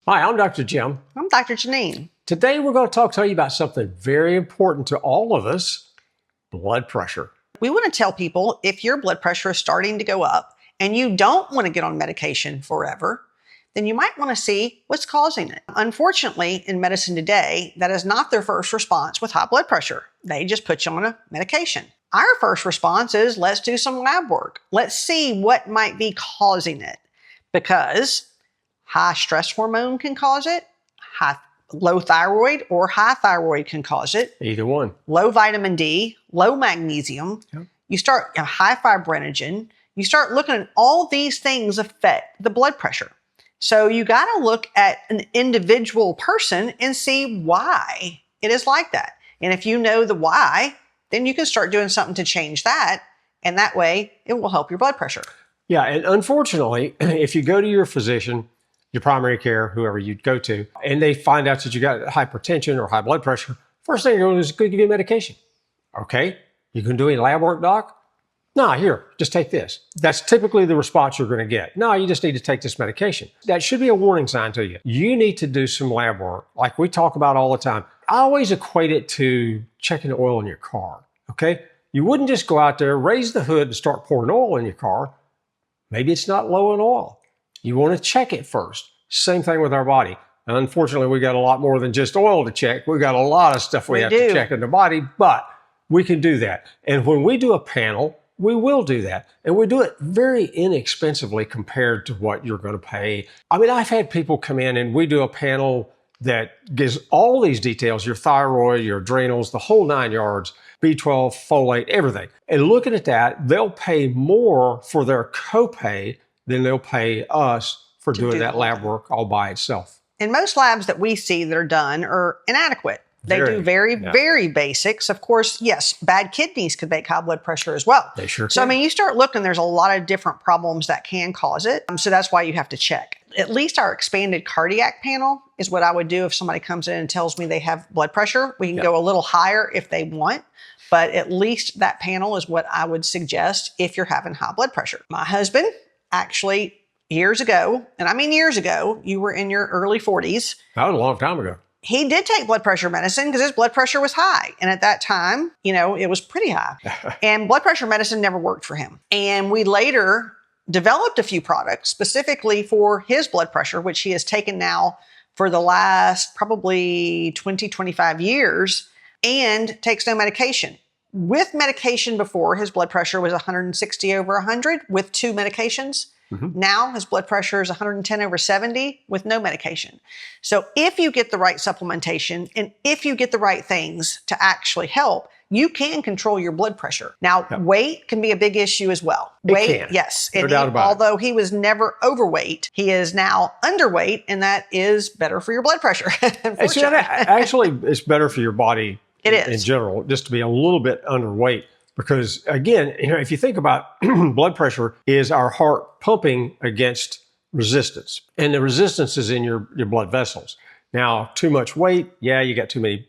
Hi, I'm Dr. Jim. I'm Dr. Janine. Today we're going to talk to you about something very important to all of us, blood pressure. We want to tell people if your blood pressure is starting to go up and you don't want to get on medication forever, then you might want to see what's causing it. Unfortunately, in medicine today, that is not their first response with high blood pressure. They just put you on a medication. Our first response is, let's do some lab work. Let's see what might be causing it, because high stress hormone can cause it, low thyroid or high thyroid can cause it. Either one. Low vitamin D, low magnesium. Yep. You start high fibrinogen. You start looking at all these things affect the blood pressure. So you got to look at an individual person and see why it is like that. And if you know the why, then you can start doing something to change that. And that way it will help your blood pressure. Yeah. And unfortunately, if you go to your physician, your primary care, whoever you go to, and they find out that you got hypertension or high blood pressure, first thing they're going to do is give you medication. Okay. You can do any lab work, doc? No, here, just take this. That's typically the response you're going to get. No, you just need to take this medication. That should be a warning sign to you. You need to do some lab work like we talk about all the time. I always equate it to checking the oil in your car. Okay. You wouldn't just go out there, raise the hood and start pouring oil in your car. Maybe it's not low in oil. You want to check it first. Same thing with our body. And unfortunately, we got a lot more than just oil to check. We got a lot of stuff we have to check in the body, but we can do that. And when we do a panel, we will do that. And we do it very inexpensively compared to what you're going to pay. I mean, I've had people come in and we do a panel that gives all these details, your thyroid, your adrenals, the whole 9 yards, B12, folate, everything. And looking at that, they'll pay more for their copay than they'll pay us for doing that lab work all by itself. And most labs that we see that are done are inadequate. They do very basics. Of course, yes, bad kidneys could make high blood pressure as well. They sure can. So, I mean, you start looking, there's a lot of different problems that can cause it. So that's why you have to check. At least our expanded cardiac panel is what I would do if somebody comes in and tells me they have blood pressure. We can go a little higher if they want, but at least that panel is what I would suggest if you're having high blood pressure. My husband actually, years ago, and I mean years ago, you were in your early 40s. That was a long time ago. He did take blood pressure medicine because his blood pressure was high. And at that time, it was pretty high. And blood pressure medicine never worked for him. And we later developed a few products specifically for his blood pressure, which he has taken now for the last probably 20, 25 years and takes no medication. With medication before, his blood pressure was 160 over 100 with 2 medications. Now his blood pressure is 110 over 70 with no medication. So if you get the right supplementation and if you get the right things to actually help, you can control your blood pressure. Now, weight can be a big issue as well. Weight, yes. No doubt about it. Although he was never overweight, he is now underweight, and that is better for your blood pressure. Actually, it's better for your body in is. general, just to be a little bit underweight. Because again, if you think about blood pressure is our heart pumping against resistance, and the resistance is in your blood vessels. Now, too much weight, you got too many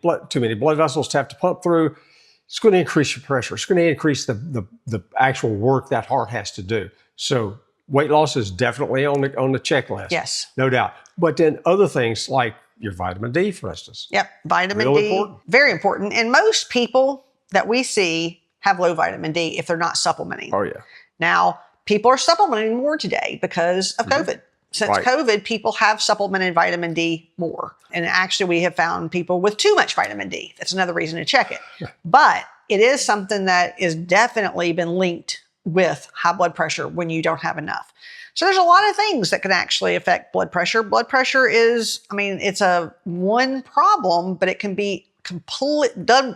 blood vessels to have to pump through. It's going to increase your pressure. It's going to increase the actual work that heart has to do. So weight loss is definitely on the checklist. Yes, no doubt. But then other things like your vitamin D, for instance. Yep, vitamin D, important. Very important. And most people that we see have low vitamin D if they're not supplementing. Oh, yeah. Now, people are supplementing more today because of COVID. Since COVID, people have supplemented vitamin D more. And actually, we have found people with too much vitamin D. That's another reason to check it. But it is something that is definitely been linked with high blood pressure when you don't have enough. So there's a lot of things that can actually affect blood pressure. Blood pressure is, it's a one problem, but it can be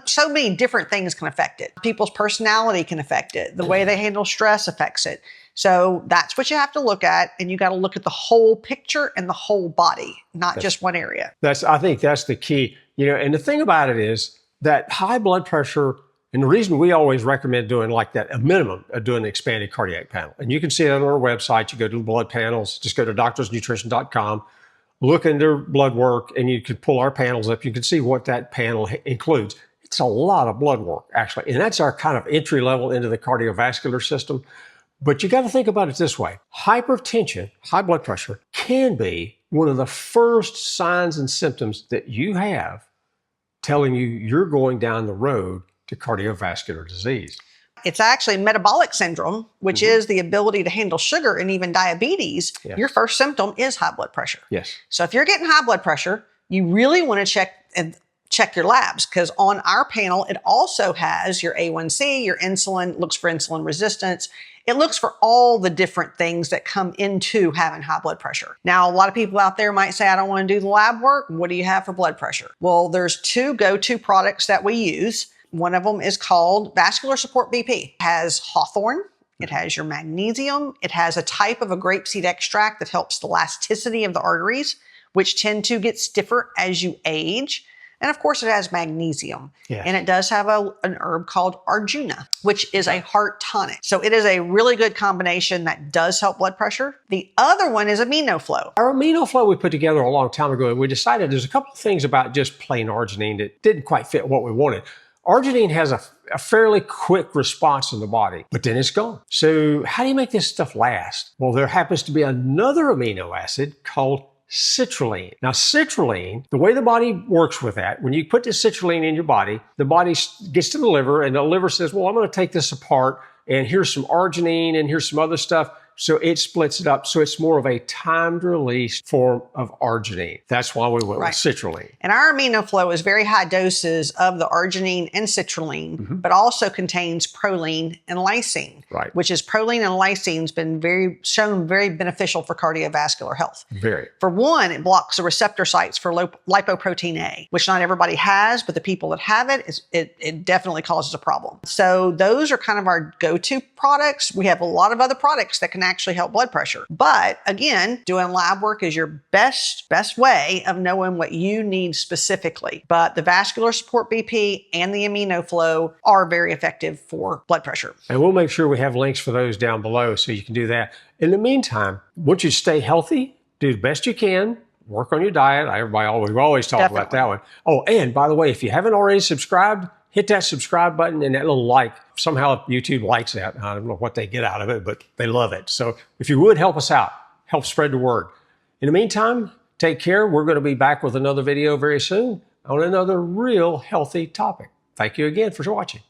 so many different things can affect it. People's personality can affect it. The way they handle stress affects it. So that's what you have to look at. And you got to look at the whole picture and the whole body, not just one area. I think that's the key. And the thing about it is that high blood pressure, and the reason we always recommend doing like that, a minimum of doing an expanded cardiac panel. And you can see it on our website. You go to blood panels, just go to doctorsnutrition.com. Look into blood work, and you could pull our panels up. You can see what that panel includes. It's a lot of blood work, actually. And that's our kind of entry level into the cardiovascular system. But you got to think about it this way. Hypertension, high blood pressure, can be one of the first signs and symptoms that you have telling you you're going down the road to cardiovascular disease. It's actually metabolic syndrome, which is the ability to handle sugar and even diabetes. Yeah. Your first symptom is high blood pressure. Yes. So if you're getting high blood pressure, you really want to check your labs, because on our panel, it also has your A1C, your insulin, looks for insulin resistance. It looks for all the different things that come into having high blood pressure. Now, a lot of people out there might say, I don't want to do the lab work. What do you have for blood pressure? Well, there's two go-to products that we use. One of them is called Vascular Support BP. It has hawthorn. It has your magnesium. It has a type of a grapeseed extract that helps the elasticity of the arteries, which tend to get stiffer as you age. And of course, it has magnesium. Yes. And it does have an herb called Arjuna, which is a heart tonic. So it is a really good combination that does help blood pressure. The other one is AminoFlow. Our AminoFlow we put together a long time ago, and we decided there's a couple of things about just plain arginine that didn't quite fit what we wanted. Arginine has a fairly quick response in the body, but then it's gone. So how do you make this stuff last? Well, there happens to be another amino acid called citrulline. Now, citrulline, the way the body works with that, when you put this citrulline in your body, the body gets to the liver, and the liver says, well, I'm going to take this apart, and here's some arginine, and here's some other stuff. So it splits it up. So it's more of a timed release form of arginine. That's why we went with citrulline. And our AminoFlow is very high doses of the arginine and citrulline, but also contains proline and lysine, which is proline and lysine has been shown very beneficial for cardiovascular health. Very. For one, it blocks the receptor sites for lipoprotein A, which not everybody has, but the people that have it, it definitely causes a problem. So those are kind of our go-to products. We have a lot of other products that can actually help blood pressure. But again, doing lab work is your best way of knowing what you need specifically. But the Vascular Support BP and the AminoFlow are very effective for blood pressure. And we'll make sure we have links for those down below so you can do that. In the meantime, once you stay healthy, do the best you can, work on your diet. We always talk about that one. Oh, and by the way, if you haven't already subscribed, hit that subscribe button and that little like. Somehow YouTube likes that. I don't know what they get out of it, but they love it. So if you would help us out, help spread the word. In the meantime, take care. We're going to be back with another video very soon on another real healthy topic. Thank you again for watching.